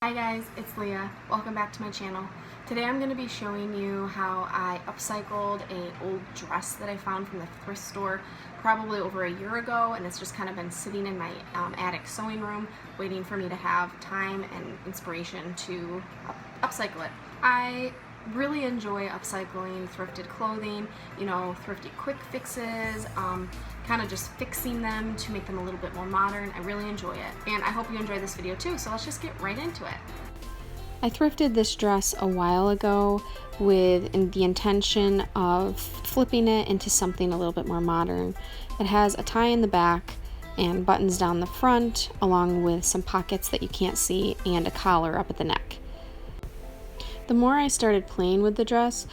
Hi guys, it's Leah. Welcome back to my channel. Today I'm going to be showing you how I upcycled an old dress that I found from the thrift store probably over a year ago, and it's just kind of been sitting in my attic sewing room waiting for me to have time and inspiration to upcycle it. I really enjoy upcycling thrifted clothing, thrifty quick fixes, kind of just fixing them to make them a little bit more modern. I really enjoy it, and I hope you enjoy this video too, so let's just get right into it. I thrifted this dress a while ago with the intention of flipping it into something a little bit more modern. It has a tie in the back and buttons down the front, along with some pockets that you can't see and a collar up at the neck. The more I started playing with the dress,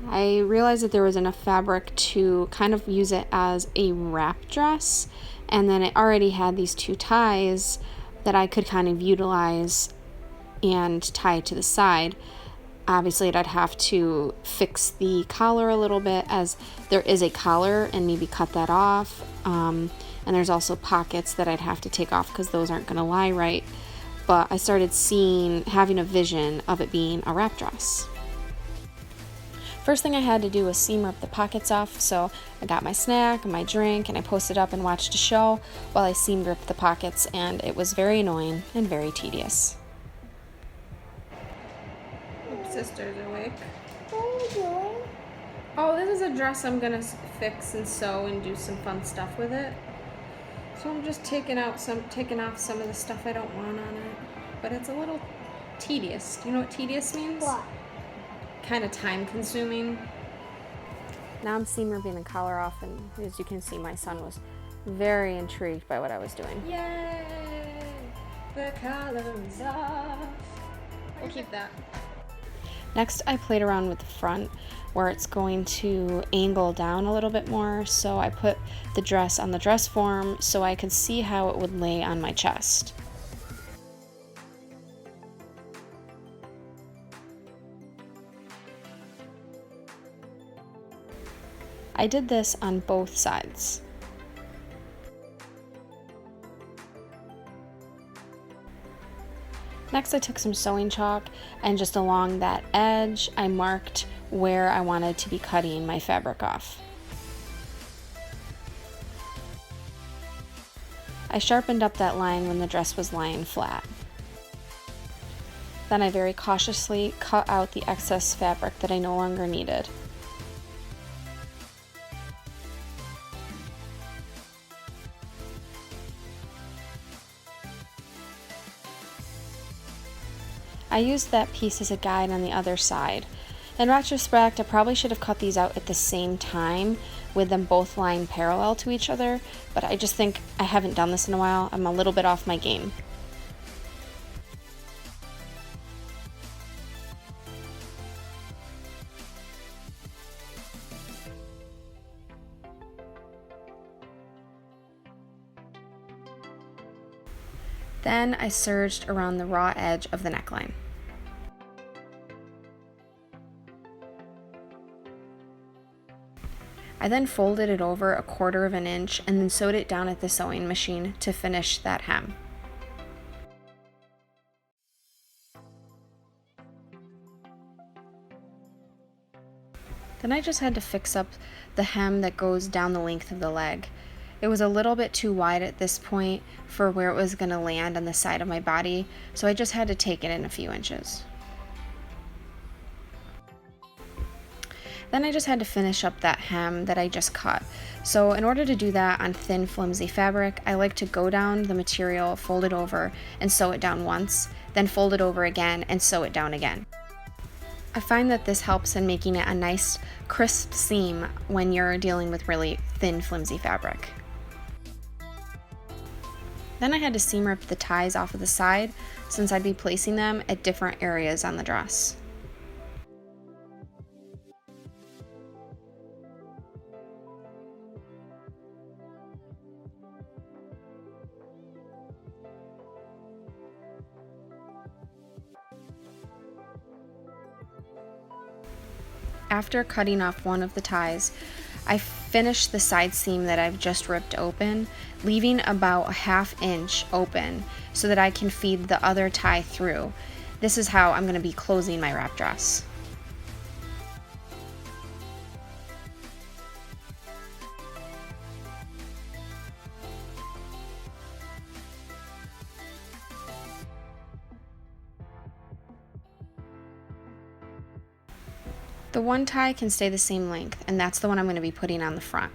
I realized that there was enough fabric to kind of use it as a wrap dress, and then it already had these two ties that I could kind of utilize and tie to the side. Obviously, I'd have to fix the collar a little bit, as there is a collar, and maybe cut that off, and there's also pockets that I'd have to take off because those aren't going to lie right. But I started having a vision of it being a wrap dress. First thing I had to do was seam rip the pockets off, so I got my snack and my drink and I posted up and watched a show while I seam ripped the pockets, and it was very annoying and very tedious. Sister's awake. What are you doing? Oh, this is a dress I'm gonna fix and sew and do some fun stuff with it. So I'm just taking off some of the stuff I don't want on it, but it's a little tedious. Do you know what tedious means? What? Kind of time consuming. Now I'm seam ripping the collar off, and as you can see, my son was very intrigued by what I was doing. Yay! The collar is off. We'll keep that. Next, I played around with the front, where it's going to angle down a little bit more, so I put the dress on the dress form so I could see how it would lay on my chest. I did this on both sides. Next, I took some sewing chalk, and just along that edge, I marked where I wanted to be cutting my fabric off. I sharpened up that line when the dress was lying flat. Then I very cautiously cut out the excess fabric that I no longer needed. I used that piece as a guide on the other side. In retrospect, I probably should have cut these out at the same time with them both lying parallel to each other, but I just think I haven't done this in a while. I'm a little bit off my game. Then I serged around the raw edge of the neckline. I then folded it over 1/4 of an inch and then sewed it down at the sewing machine to finish that hem. Then I just had to fix up the hem that goes down the length of the leg. It was a little bit too wide at this point for where it was going to land on the side of my body, so I just had to take it in a few inches. Then I just had to finish up that hem that I just cut. So in order to do that on thin, flimsy fabric, I like to go down the material, fold it over, and sew it down once, then fold it over again and sew it down again. I find that this helps in making it a nice, crisp seam when you're dealing with really thin, flimsy fabric. Then I had to seam rip the ties off of the side, since I'd be placing them at different areas on the dress. After cutting off one of the ties, I finished the side seam that I've just ripped open, leaving about a 1/2 inch open so that I can feed the other tie through. this is how I'm going to be closing my wrap dress. The one tie can stay the same length, and that's the one I'm going to be putting on the front.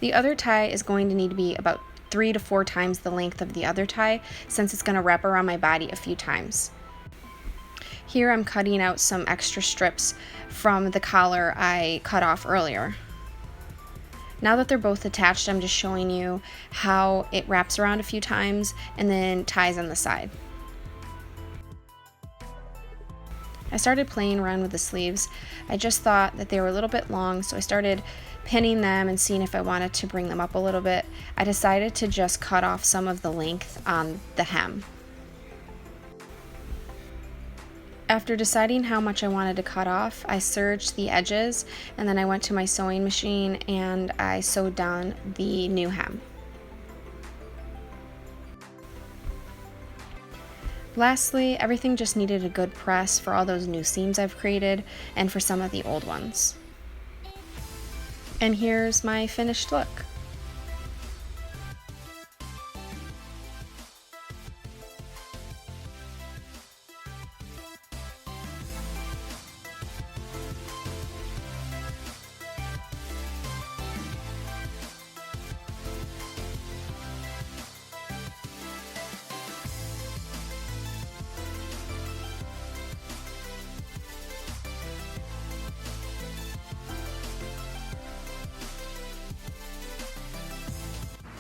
The other tie is going to need to be about 3 to 4 times the length of the other tie, since it's going to wrap around my body a few times. Here I'm cutting out some extra strips from the collar I cut off earlier. Now that they're both attached, I'm just showing you how it wraps around a few times and then ties on the side. I started playing around with the sleeves. I just thought that they were a little bit long, so I started pinning them and seeing if I wanted to bring them up a little bit. I decided to just cut off some of the length on the hem. After deciding how much I wanted to cut off, I serged the edges, and then I went to my sewing machine and I sewed down the new hem. Lastly, everything just needed a good press for all those new seams I've created and for some of the old ones. And here's my finished look.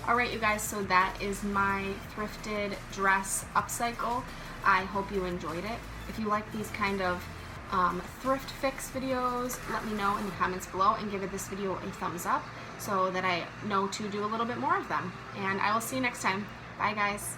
Alright you guys, so that is my thrifted dress upcycle. I hope you enjoyed it. If you like these kind of thrift fix videos, let me know in the comments below and give this video a thumbs up so that I know to do a little bit more of them. And I will see you next time. Bye guys.